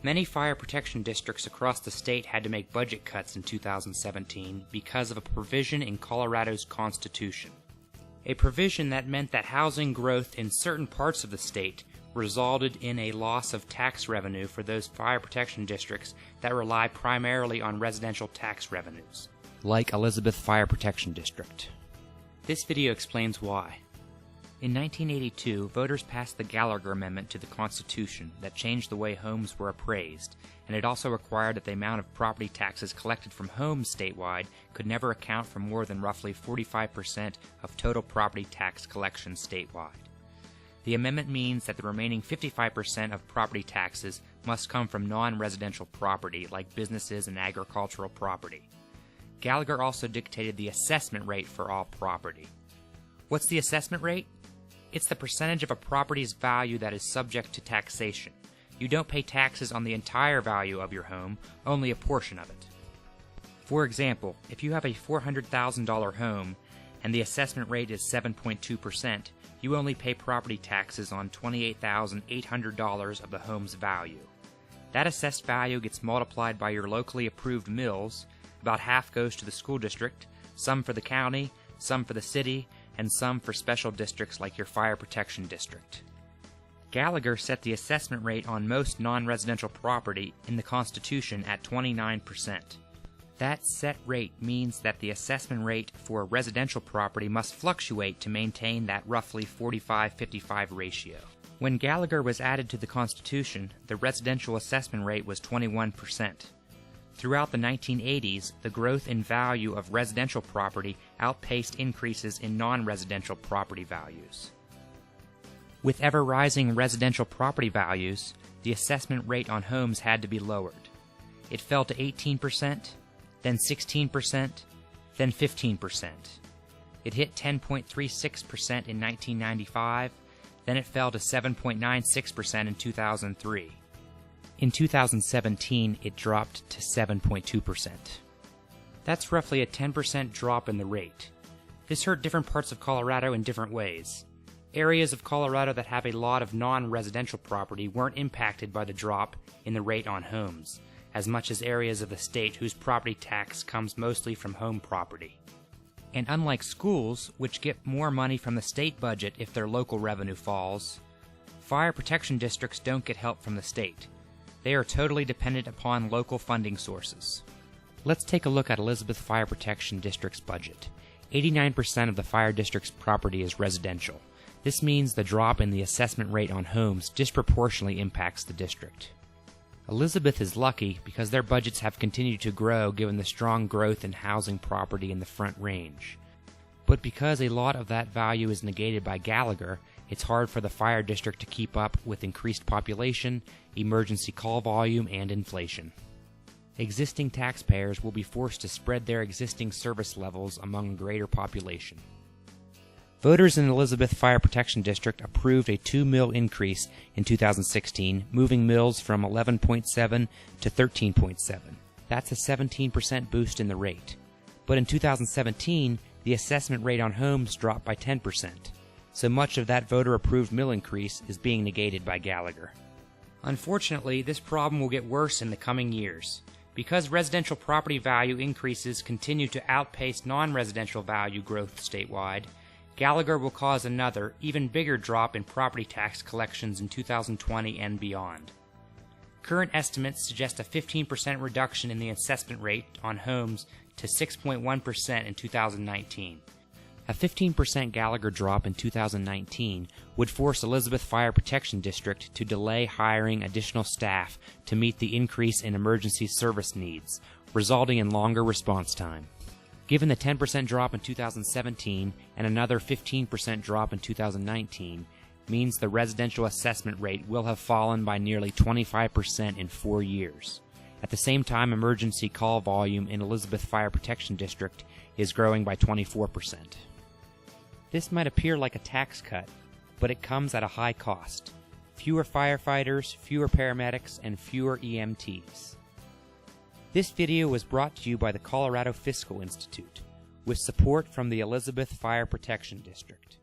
Many fire protection districts across the state had to make budget cuts in 2017 because of a provision in Colorado's Constitution. A provision that meant that housing growth in certain parts of the state resulted in a loss of tax revenue for those fire protection districts that rely primarily on residential tax revenues, like Elizabeth Fire Protection District. This video explains why. In 1982, voters passed the Gallagher Amendment to the Constitution that changed the way homes were appraised, and it also required that the amount of property taxes collected from homes statewide could never account for more than roughly 45% of total property tax collection statewide. The amendment means that the remaining 55% of property taxes must come from non-residential property like businesses and agricultural property. Gallagher also dictated the assessment rate for all property. What's the assessment rate? It's the percentage of a property's value that is subject to taxation. You don't pay taxes on the entire value of your home, only a portion of it. For example, if you have a $400,000 home and the assessment rate is 7.2%, you only pay property taxes on $28,800 of the home's value. That assessed value gets multiplied by your locally approved mills. About half goes to the school district, some for the county, some for the city, and some for special districts like your fire protection district. Gallagher set the assessment rate on most non-residential property in the Constitution at 29%. That set rate means that the assessment rate for residential property must fluctuate to maintain that roughly 45-55 ratio. When Gallagher was added to the Constitution, the residential assessment rate was 21%. Throughout the 1980s, the growth in value of residential property outpaced increases in non-residential property values. With ever-rising residential property values, the assessment rate on homes had to be lowered. It fell to 18%, then 16%, then 15%. It hit 10.36% in 1995, then it fell to 7.96% in 2003. In 2017, it dropped to 7.2%. That's roughly a 10% drop in the rate. This hurt different parts of Colorado in different ways. Areas of Colorado that have a lot of non-residential property weren't impacted by the drop in the rate on homes, as much as areas of the state whose property tax comes mostly from home property. And unlike schools, which get more money from the state budget if their local revenue falls, fire protection districts don't get help from the state. They are totally dependent upon local funding sources. Let's take a look at Elizabeth Fire Protection District's budget. 89% of the fire district's property is residential. This means the drop in the assessment rate on homes disproportionately impacts the district. Elizabeth is lucky because their budgets have continued to grow given the strong growth in housing property in the Front Range. But because a lot of that value is negated by Gallagher, it's hard for the fire district to keep up with increased population, emergency call volume, and inflation. Existing taxpayers will be forced to spread their existing service levels among a greater population. Voters in Elizabeth Fire Protection District approved a $2 million increase in 2016, moving mills from 11.7 to 13.7. That's a 17% boost in the rate. But in 2017, the assessment rate on homes dropped by 10%. So much of that voter-approved mill increase is being negated by Gallagher. Unfortunately, this problem will get worse in the coming years. Because residential property value increases continue to outpace non-residential value growth statewide, Gallagher will cause another, even bigger drop in property tax collections in 2020 and beyond. Current estimates suggest a 15% reduction in the assessment rate on homes to 6.1% in 2019. A 15% Gallagher drop in 2019 would force Elizabeth Fire Protection District to delay hiring additional staff to meet the increase in emergency service needs, resulting in longer response time. Given the 10% drop in 2017 and another 15% drop in 2019, means the residential assessment rate will have fallen by nearly 25% in 4 years. At the same time, emergency call volume in Elizabeth Fire Protection District is growing by 24%. This might appear like a tax cut, but it comes at a high cost. Fewer firefighters, fewer paramedics, and fewer EMTs. This video was brought to you by the Colorado Fiscal Institute, with support from the Elizabeth Fire Protection District.